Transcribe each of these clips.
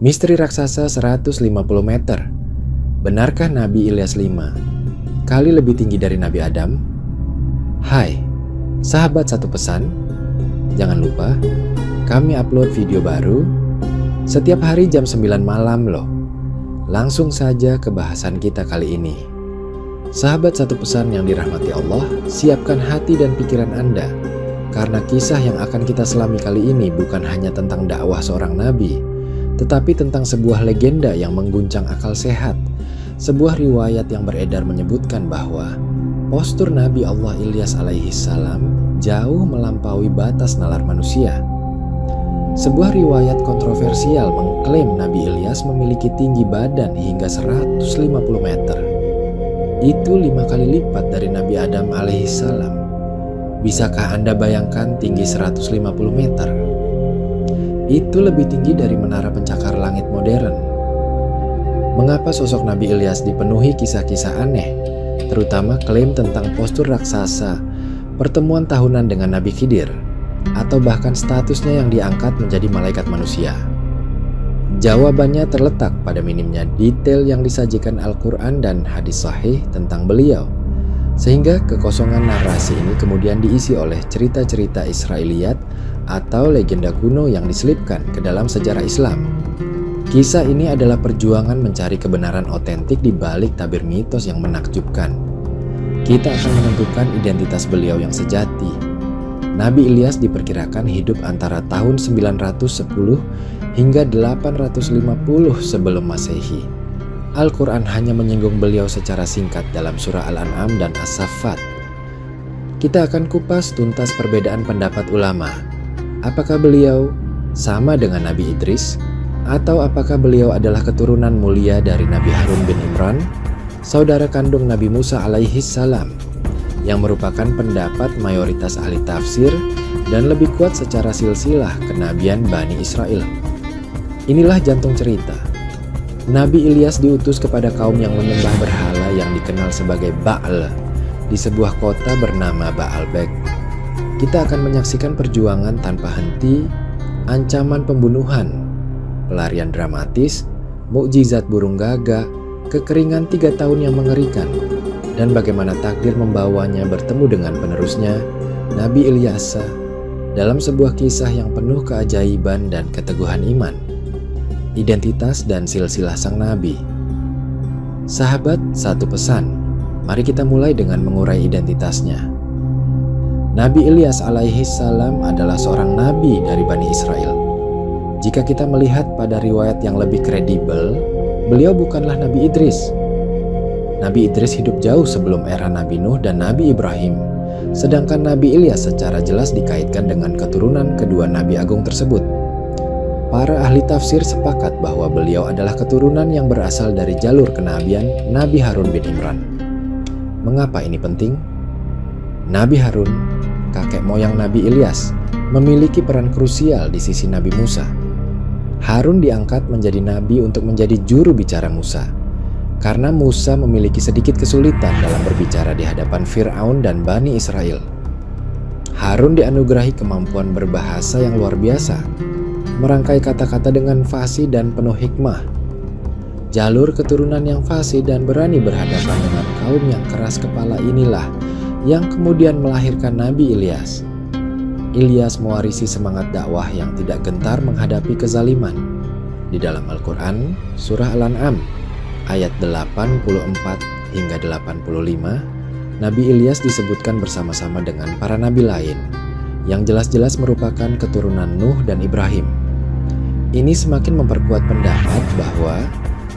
Misteri raksasa 150 meter. Benarkah Nabi Ilyas 5 kali lebih tinggi dari Nabi Adam? Hai, sahabat satu pesan. Jangan lupa, kami upload video baru setiap hari jam 9 malam loh. Langsung saja ke bahasan kita kali ini. Sahabat satu pesan yang dirahmati Allah, siapkan hati dan pikiran Anda. Karena kisah yang akan kita selami kali ini bukan hanya tentang dakwah seorang nabi, tetapi tentang sebuah legenda yang mengguncang akal sehat. Sebuah riwayat yang beredar menyebutkan bahwa postur Nabi Allah Ilyas alaihi salam jauh melampaui batas nalar manusia. Sebuah riwayat kontroversial mengklaim Nabi Ilyas memiliki tinggi badan hingga 150 meter. Itu 5 kali lipat dari Nabi Adam alaihi salam. Bisakah Anda bayangkan tinggi 150 meter? Itu lebih tinggi dari menara pencakar langit modern. Mengapa sosok Nabi Ilyas dipenuhi kisah-kisah aneh, terutama klaim tentang postur raksasa, pertemuan tahunan dengan Nabi Khidir, atau bahkan statusnya yang diangkat menjadi malaikat manusia? Jawabannya terletak pada minimnya detail yang disajikan Al-Quran dan hadis sahih tentang beliau, sehingga kekosongan narasi ini kemudian diisi oleh cerita-cerita Israiliyat atau legenda kuno yang diselipkan ke dalam sejarah Islam. Kisah ini adalah perjuangan mencari kebenaran otentik di balik tabir mitos yang menakjubkan. Kita akan menentukan identitas beliau yang sejati. Nabi Ilyas diperkirakan hidup antara tahun 910 hingga 850 sebelum Masehi. Al-Quran hanya menyinggung beliau secara singkat dalam surah Al-An'am dan As-Saffat. Kita akan kupas tuntas perbedaan pendapat ulama. Apakah beliau sama dengan Nabi Idris? Atau apakah beliau adalah keturunan mulia dari Nabi Harun bin Imran, saudara kandung Nabi Musa alaihi salam, yang merupakan pendapat mayoritas ahli tafsir dan lebih kuat secara silsilah kenabian Bani Israel. Inilah jantung cerita. Nabi Ilyas diutus kepada kaum yang menyembah berhala yang dikenal sebagai Baal di sebuah kota bernama Baalbek. Kita akan menyaksikan perjuangan tanpa henti, ancaman pembunuhan, pelarian dramatis, mukjizat burung gagak, kekeringan 3 tahun yang mengerikan, dan bagaimana takdir membawanya bertemu dengan penerusnya, Nabi Ilyasa, dalam sebuah kisah yang penuh keajaiban dan keteguhan iman. Identitas dan silsilah sang Nabi. Sahabat satu pesan, mari kita mulai dengan mengurai identitasnya. Nabi Ilyas alaihi salam adalah seorang nabi dari Bani Israel. Jika kita melihat pada riwayat yang lebih kredibel, beliau bukanlah Nabi Idris. Nabi Idris hidup jauh sebelum era Nabi Nuh dan Nabi Ibrahim, sedangkan Nabi Ilyas secara jelas dikaitkan dengan keturunan kedua Nabi Agung tersebut. Para ahli tafsir sepakat bahwa beliau adalah keturunan yang berasal dari jalur kenabian Nabi Harun bin Imran. Mengapa ini penting? Nabi Harun, kakek moyang Nabi Ilyas, memiliki peran krusial di sisi Nabi Musa. Harun diangkat menjadi nabi untuk menjadi juru bicara Musa, karena Musa memiliki sedikit kesulitan dalam berbicara di hadapan Fir'aun dan Bani Israel. Harun dianugerahi kemampuan berbahasa yang luar biasa, merangkai kata-kata dengan fasih dan penuh hikmah. Jalur keturunan yang fasih dan berani berhadapan dengan kaum yang keras kepala inilah yang kemudian melahirkan Nabi Ilyas. Ilyas mewarisi semangat dakwah yang tidak gentar menghadapi kezaliman. Di dalam Al-Quran, surah Al-An'am, ayat 84 hingga 85, Nabi Ilyas disebutkan bersama-sama dengan para nabi lain, yang jelas-jelas merupakan keturunan Nuh dan Ibrahim. Ini semakin memperkuat pendapat bahwa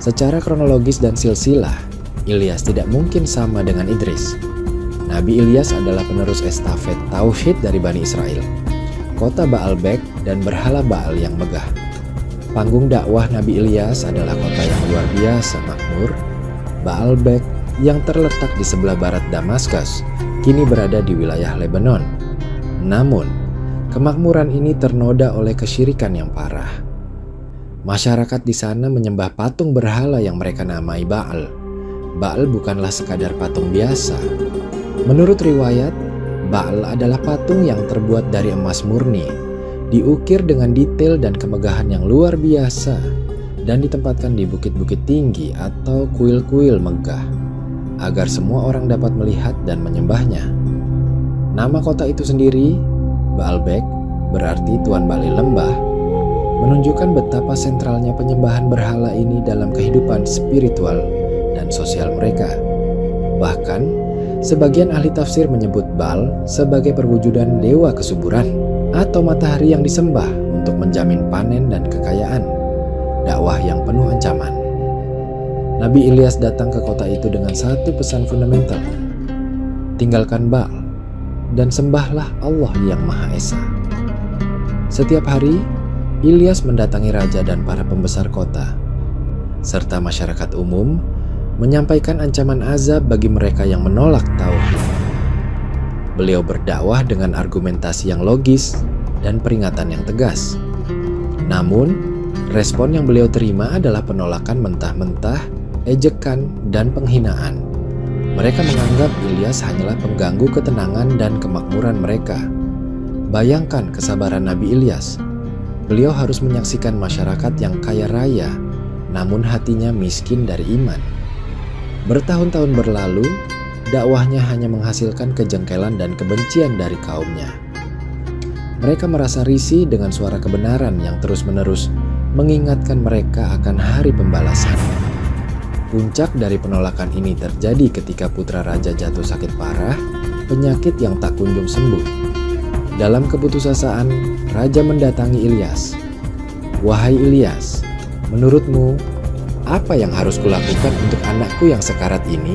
secara kronologis dan silsilah, Ilyas tidak mungkin sama dengan Idris. Nabi Ilyas adalah penerus estafet tauhid dari Bani Israel, kota Baalbek dan berhala Baal yang megah. Panggung dakwah Nabi Ilyas adalah kota yang luar biasa makmur. Baalbek yang terletak di sebelah barat Damaskus kini berada di wilayah Lebanon. Namun, kemakmuran ini ternoda oleh kesyirikan yang parah. Masyarakat di sana menyembah patung berhala yang mereka namai Baal. Baal bukanlah sekadar patung biasa. Menurut riwayat, Baal adalah patung yang terbuat dari emas murni, diukir dengan detail dan kemegahan yang luar biasa, dan ditempatkan di bukit-bukit tinggi atau kuil-kuil megah, agar semua orang dapat melihat dan menyembahnya. Nama kota itu sendiri, Baalbek, berarti Tuan Bali Lembah, menunjukkan betapa sentralnya penyembahan berhala ini dalam kehidupan spiritual dan sosial mereka. Bahkan, sebagian ahli tafsir menyebut Baal sebagai perwujudan dewa kesuburan atau matahari yang disembah untuk menjamin panen dan kekayaan, dakwah yang penuh ancaman. Nabi Ilyas datang ke kota itu dengan satu pesan fundamental: tinggalkan Baal dan sembahlah Allah yang Maha Esa. Setiap hari, Ilyas mendatangi raja dan para pembesar kota, serta masyarakat umum, menyampaikan ancaman azab bagi mereka yang menolak tauhid. Beliau berdakwah dengan argumentasi yang logis dan peringatan yang tegas. Namun, respon yang beliau terima adalah penolakan mentah-mentah, ejekan, dan penghinaan. Mereka menganggap Ilyas hanyalah pengganggu ketenangan dan kemakmuran mereka. Bayangkan kesabaran Nabi Ilyas. Beliau harus menyaksikan masyarakat yang kaya raya, namun hatinya miskin dari iman. Bertahun-tahun berlalu, dakwahnya hanya menghasilkan kejengkelan dan kebencian dari kaumnya. Mereka merasa risih dengan suara kebenaran yang terus-menerus mengingatkan mereka akan hari pembalasan. Puncak dari penolakan ini terjadi ketika putra raja jatuh sakit parah, penyakit yang tak kunjung sembuh. Dalam keputusasaan, raja mendatangi Ilyas. "Wahai Ilyas, menurutmu, apa yang harus kulakukan untuk anakku yang sekarat ini?"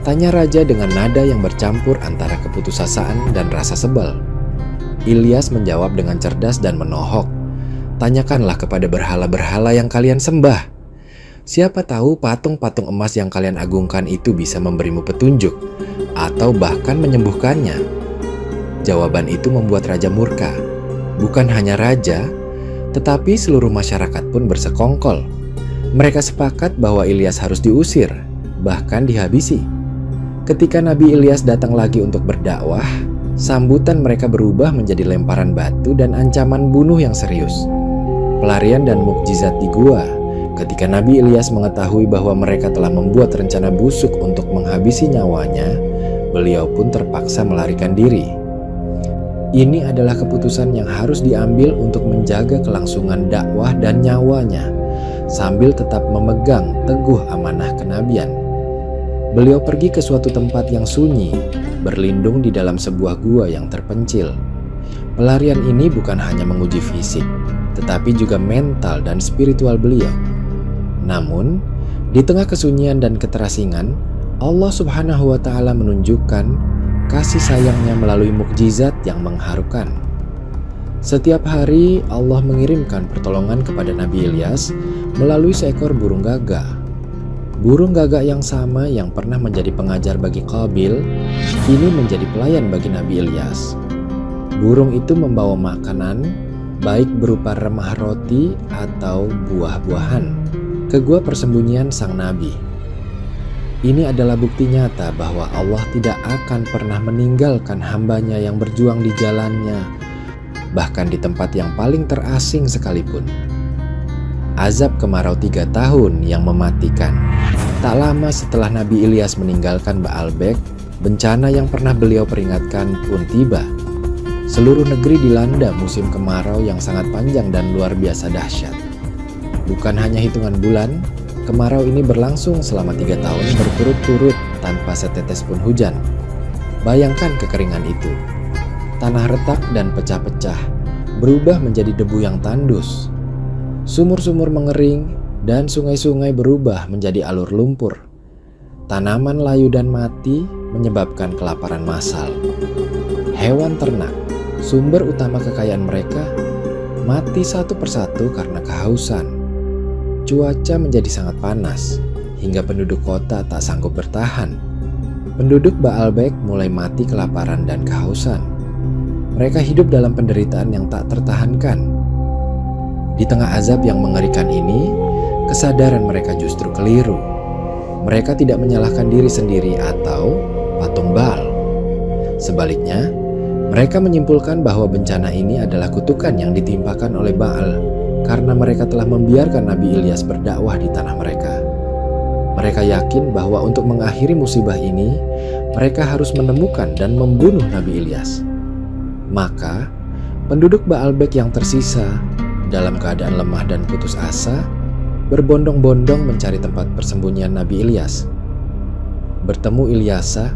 Tanya raja dengan nada yang bercampur antara keputusasaan dan rasa sebel. Ilyas menjawab dengan cerdas dan menohok. "Tanyakanlah kepada berhala-berhala yang kalian sembah. Siapa tahu patung-patung emas yang kalian agungkan itu bisa memberimu petunjuk, atau bahkan menyembuhkannya." Jawaban itu membuat raja murka. Bukan hanya raja, tetapi seluruh masyarakat pun bersekongkol. Mereka sepakat bahwa Ilyas harus diusir, bahkan dihabisi. Ketika Nabi Ilyas datang lagi untuk berdakwah, sambutan mereka berubah menjadi lemparan batu dan ancaman bunuh yang serius. Pelarian dan mukjizat di gua. Ketika Nabi Ilyas mengetahui bahwa mereka telah membuat rencana busuk untuk menghabisi nyawanya, beliau pun terpaksa melarikan diri. Ini adalah keputusan yang harus diambil untuk menjaga kelangsungan dakwah dan nyawanya, sambil tetap memegang teguh amanah kenabian. Beliau pergi ke suatu tempat yang sunyi, berlindung di dalam sebuah gua yang terpencil. Pelarian ini bukan hanya menguji fisik, tetapi juga mental dan spiritual beliau. Namun, di tengah kesunyian dan keterasingan, Allah Subhanahu wa Ta'ala menunjukkan kasih sayangnya melalui mukjizat yang mengharukan. Setiap hari Allah mengirimkan pertolongan kepada Nabi Ilyas melalui seekor burung gagak. Burung gagak yang sama yang pernah menjadi pengajar bagi Qabil, kini menjadi pelayan bagi Nabi Ilyas. Burung itu membawa makanan, baik berupa remah roti atau buah-buahan, ke gua persembunyian sang Nabi. Ini adalah bukti nyata bahwa Allah tidak akan pernah meninggalkan hambanya yang berjuang di jalannya, bahkan di tempat yang paling terasing sekalipun. Azab kemarau 3 tahun yang mematikan. Tak lama setelah Nabi Ilyas meninggalkan Baalbek, bencana yang pernah beliau peringatkan pun tiba. Seluruh negeri dilanda musim kemarau yang sangat panjang dan luar biasa dahsyat. Bukan hanya hitungan bulan, kemarau ini berlangsung selama 3 tahun berturut-turut tanpa setetes pun hujan. Bayangkan kekeringan itu. Tanah retak dan pecah-pecah, berubah menjadi debu yang tandus. Sumur-sumur mengering dan sungai-sungai berubah menjadi alur lumpur. Tanaman layu dan mati menyebabkan kelaparan massal. Hewan ternak, sumber utama kekayaan mereka, mati satu persatu karena kehausan. Cuaca menjadi sangat panas, hingga penduduk kota tak sanggup bertahan. Penduduk Baalbek mulai mati kelaparan dan kehausan. Mereka hidup dalam penderitaan yang tak tertahankan. Di tengah azab yang mengerikan ini, kesadaran mereka justru keliru. Mereka tidak menyalahkan diri sendiri atau patung Baal. Sebaliknya, mereka menyimpulkan bahwa bencana ini adalah kutukan yang ditimpakan oleh Baal karena mereka telah membiarkan Nabi Ilyas berdakwah di tanah mereka. Mereka yakin bahwa untuk mengakhiri musibah ini, mereka harus menemukan dan membunuh Nabi Ilyas. Maka, penduduk Baalbek yang tersisa dalam keadaan lemah dan putus asa, berbondong-bondong mencari tempat persembunyian Nabi Ilyas. Bertemu Ilyasa,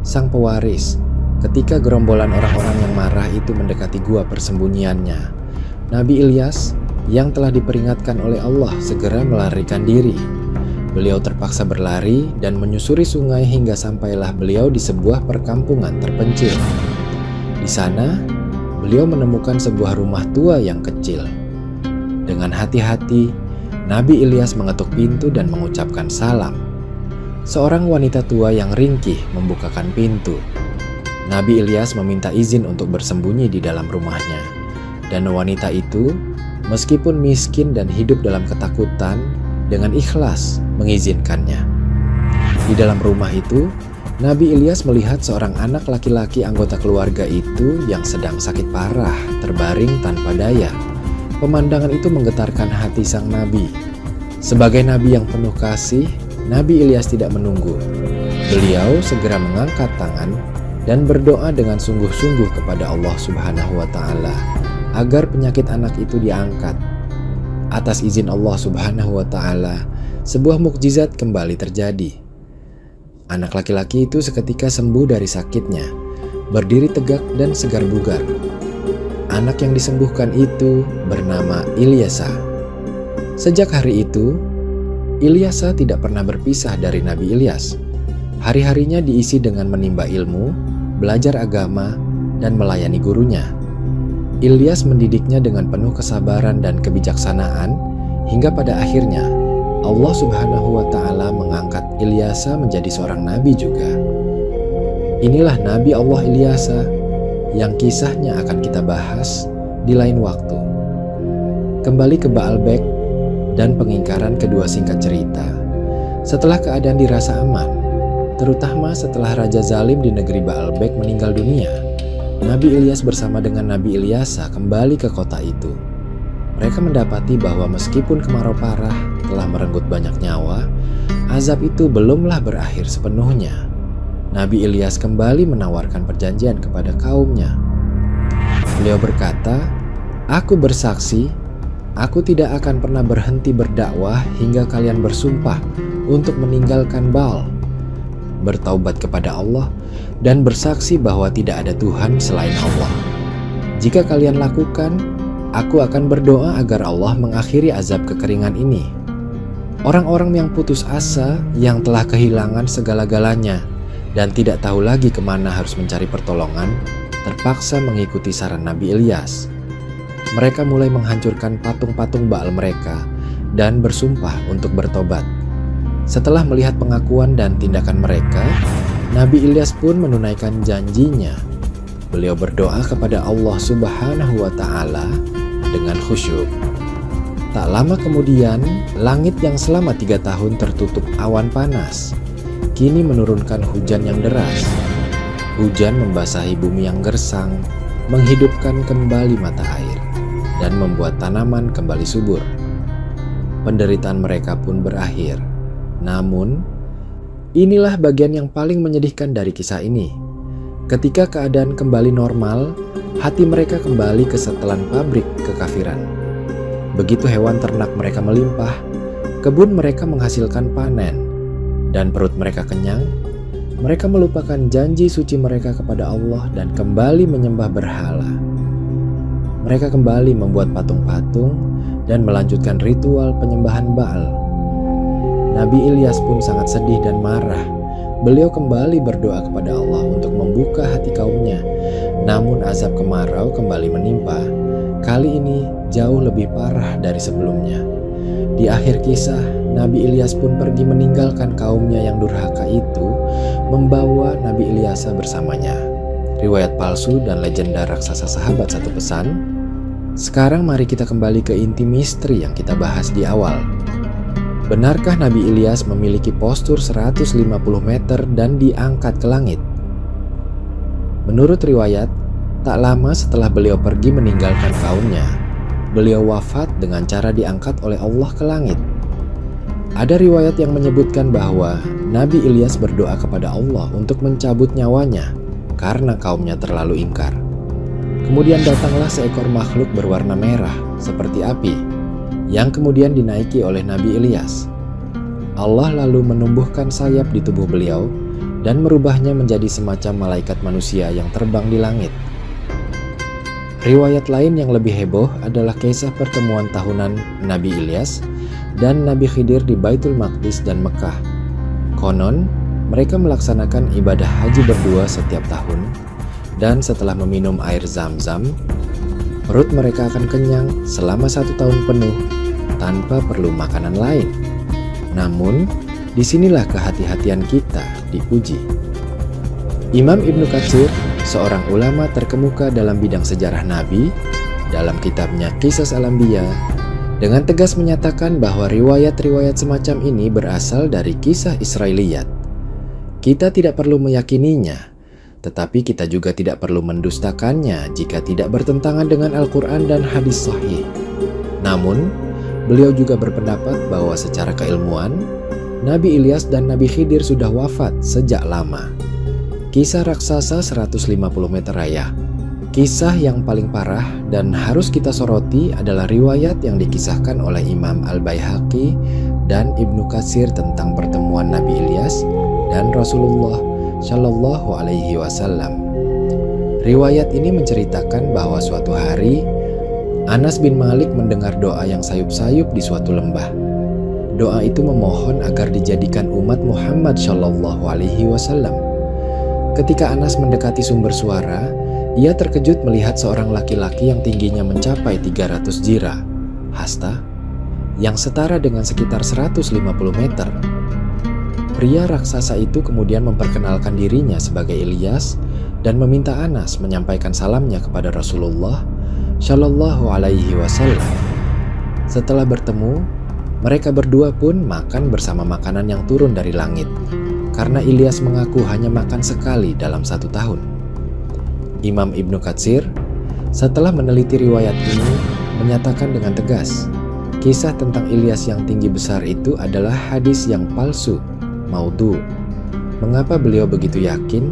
sang pewaris, ketika gerombolan orang-orang yang marah itu mendekati gua persembunyiannya. Nabi Ilyas yang telah diperingatkan oleh Allah segera melarikan diri. Beliau terpaksa berlari dan menyusuri sungai hingga sampailah beliau di sebuah perkampungan terpencil. Di sana, beliau menemukan sebuah rumah tua yang kecil. Dengan hati-hati, Nabi Ilyas mengetuk pintu dan mengucapkan salam. Seorang wanita tua yang ringkih membukakan pintu. Nabi Ilyas meminta izin untuk bersembunyi di dalam rumahnya. Dan wanita itu, meskipun miskin dan hidup dalam ketakutan, dengan ikhlas mengizinkannya. Di dalam rumah itu, Nabi Ilyas melihat seorang anak laki-laki anggota keluarga itu yang sedang sakit parah, terbaring tanpa daya. Pemandangan itu menggetarkan hati sang nabi. Sebagai nabi yang penuh kasih, Nabi Ilyas tidak menunggu. Beliau segera mengangkat tangan dan berdoa dengan sungguh-sungguh kepada Allah Subhanahu wa Ta'ala agar penyakit anak itu diangkat. Atas izin Allah Subhanahu wa Ta'ala, sebuah mukjizat kembali terjadi. Anak laki-laki itu seketika sembuh dari sakitnya, berdiri tegak dan segar bugar. Anak yang disembuhkan itu bernama Ilyasa. Sejak hari itu, Ilyasa tidak pernah berpisah dari Nabi Ilyas. Hari-harinya diisi dengan menimba ilmu, belajar agama, dan melayani gurunya. Ilyas mendidiknya dengan penuh kesabaran dan kebijaksanaan, hingga pada akhirnya Allah Subhanahu wa Ta'ala mengangkat Ilyasa menjadi seorang nabi juga. Inilah Nabi Allah Ilyasa yang kisahnya akan kita bahas di lain waktu. Kembali ke Baalbek dan pengingkaran kedua singkat cerita. Setelah keadaan dirasa aman, terutama setelah Raja Zalim di negeri Baalbek meninggal dunia, Nabi Ilyas bersama dengan Nabi Ilyasa kembali ke kota itu. Mereka mendapati bahwa meskipun kemarau parah telah merenggut banyak nyawa, azab itu belumlah berakhir sepenuhnya. Nabi Ilyas kembali menawarkan perjanjian kepada kaumnya. Beliau berkata, "Aku bersaksi, aku tidak akan pernah berhenti berdakwah hingga kalian bersumpah untuk meninggalkan Baal, bertaubat kepada Allah, dan bersaksi bahwa tidak ada Tuhan selain Allah. Jika kalian lakukan, aku akan berdoa agar Allah mengakhiri azab kekeringan ini." Orang-orang yang putus asa, yang telah kehilangan segala-galanya, dan tidak tahu lagi kemana harus mencari pertolongan, terpaksa mengikuti saran Nabi Ilyas. Mereka mulai menghancurkan patung-patung Baal mereka dan bersumpah untuk bertobat. Setelah melihat pengakuan dan tindakan mereka, Nabi Ilyas pun menunaikan janjinya. Beliau berdoa kepada Allah Subhanahu wa Ta'ala dengan khusyuk. Tak lama kemudian, langit yang selama 3 tahun tertutup awan panas kini menurunkan hujan yang deras. Hujan membasahi bumi yang gersang, menghidupkan kembali mata air, dan membuat tanaman kembali subur. Penderitaan mereka pun berakhir. Namun, inilah bagian yang paling menyedihkan dari kisah ini. Ketika keadaan kembali normal, hati mereka kembali ke setelan pabrik kekafiran. Begitu hewan ternak mereka melimpah, kebun mereka menghasilkan panen, dan perut mereka kenyang, mereka melupakan janji suci mereka kepada Allah dan kembali menyembah berhala. Mereka kembali membuat patung-patung dan melanjutkan ritual penyembahan Baal. Nabi Ilyas pun sangat sedih dan marah. Beliau kembali berdoa kepada Allah untuk membuka hati kaumnya. Namun azab kemarau kembali menimpa. Kali ini jauh lebih parah dari sebelumnya. Di akhir kisah, Nabi Ilyas pun pergi meninggalkan kaumnya yang durhaka itu, membawa Nabi Ilyasa bersamanya. Riwayat palsu dan legenda raksasa sahabat satu pesan. Sekarang mari kita kembali ke inti misteri yang kita bahas di awal. Benarkah Nabi Ilyas memiliki postur 150 meter dan diangkat ke langit? Menurut riwayat, tak lama setelah beliau pergi meninggalkan kaumnya, beliau wafat dengan cara diangkat oleh Allah ke langit. Ada riwayat yang menyebutkan bahwa Nabi Ilyas berdoa kepada Allah untuk mencabut nyawanya karena kaumnya terlalu ingkar. Kemudian datanglah seekor makhluk berwarna merah seperti api yang kemudian dinaiki oleh Nabi Ilyas. Allah lalu menumbuhkan sayap di tubuh beliau dan merubahnya menjadi semacam malaikat manusia yang terbang di langit. Riwayat lain yang lebih heboh adalah kisah pertemuan tahunan Nabi Ilyas dan Nabi Khidir di Baitul Maqdis dan Mekah. Konon, mereka melaksanakan ibadah haji berdua setiap tahun, dan setelah meminum air Zam-Zam, perut mereka akan kenyang selama 1 tahun penuh tanpa perlu makanan lain. Namun, disinilah kehati-hatian kita diuji. Imam Ibnu Katsir, seorang ulama terkemuka dalam bidang sejarah Nabi, dalam kitabnya Qisas Al-Anbiya, dengan tegas menyatakan bahwa riwayat-riwayat semacam ini berasal dari kisah Israiliyat. Kita tidak perlu meyakininya, tetapi kita juga tidak perlu mendustakannya jika tidak bertentangan dengan Al-Quran dan hadis sahih. Namun, beliau juga berpendapat bahwa secara keilmuan, Nabi Ilyas dan Nabi Khidir sudah wafat sejak lama. Kisah raksasa 150 meter raya. Kisah yang paling parah dan harus kita soroti adalah riwayat yang dikisahkan oleh Imam Al-Baihaqi dan Ibnu Katsir tentang pertemuan Nabi Ilyas dan Rasulullah Shallallahu Alaihi Wasallam. Riwayat ini menceritakan bahwa suatu hari Anas bin Malik mendengar doa yang sayup-sayup di suatu lembah. Doa itu memohon agar dijadikan umat Muhammad Shallallahu Alaihi Wasallam. Ketika Anas mendekati sumber suara, ia terkejut melihat seorang laki-laki yang tingginya mencapai 300 jira, hasta, yang setara dengan sekitar 150 meter. Pria raksasa itu kemudian memperkenalkan dirinya sebagai Ilyas dan meminta Anas menyampaikan salamnya kepada Rasulullah Shallallahu Alaihi Wasallam. Setelah bertemu, mereka berdua pun makan bersama makanan yang turun dari langit, karena Ilyas mengaku hanya makan sekali dalam 1 tahun. Imam Ibnu Katsir setelah meneliti riwayat ini menyatakan dengan tegas, kisah tentang Ilyas yang tinggi besar itu adalah hadis yang palsu, maudhu. Mengapa beliau begitu yakin?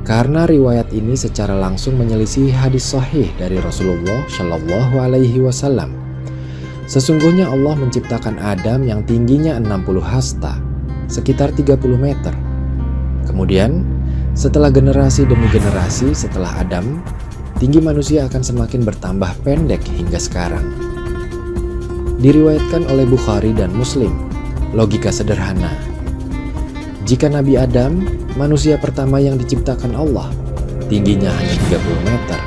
Karena riwayat ini secara langsung menyelisih hadis sahih dari Rasulullah Shallallahu Alaihi Wasallam. Sesungguhnya Allah menciptakan Adam yang tingginya 60 hasta, sekitar 30 meter. Kemudian, setelah generasi demi generasi setelah Adam, tinggi manusia akan semakin bertambah pendek hingga sekarang. Diriwayatkan oleh Bukhari dan Muslim, logika sederhana. Jika Nabi Adam, manusia pertama yang diciptakan Allah, tingginya hanya 30 meter,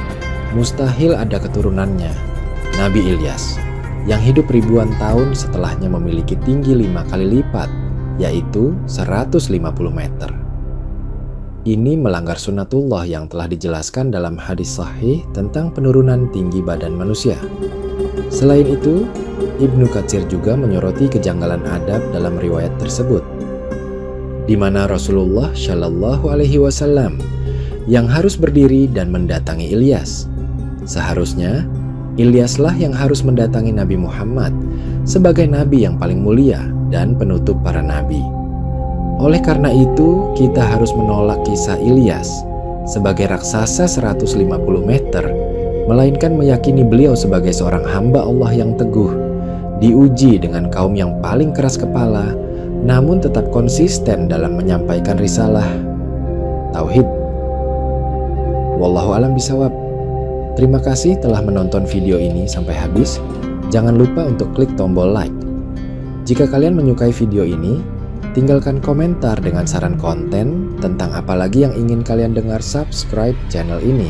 mustahil ada keturunannya, Nabi Ilyas, yang hidup ribuan tahun setelahnya memiliki tinggi 5 kali lipat, yaitu 150 meter. Ini melanggar sunnatullah yang telah dijelaskan dalam hadis sahih tentang penurunan tinggi badan manusia. Selain itu, Ibnu Katsir juga menyoroti kejanggalan adab dalam riwayat tersebut, di mana Rasulullah Shallallahu Alaihi Wasallam yang harus berdiri dan mendatangi Ilyas. Seharusnya Ilyaslah yang harus mendatangi Nabi Muhammad sebagai nabi yang paling mulia dan penutup para nabi. Oleh karena itu, kita harus menolak kisah Ilyas sebagai raksasa 150 meter, melainkan meyakini beliau sebagai seorang hamba Allah yang teguh, diuji dengan kaum yang paling keras kepala, namun tetap konsisten dalam menyampaikan risalah tauhid. Wallahu a'lam bishawab. Terima kasih telah menonton video ini sampai habis. Jangan lupa untuk klik tombol like. Jika kalian menyukai video ini, tinggalkan komentar dengan saran konten tentang apa lagi yang ingin kalian dengar. Subscribe channel ini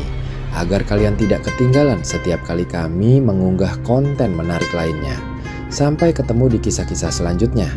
agar kalian tidak ketinggalan setiap kali kami mengunggah konten menarik lainnya. Sampai ketemu di kisah-kisah selanjutnya.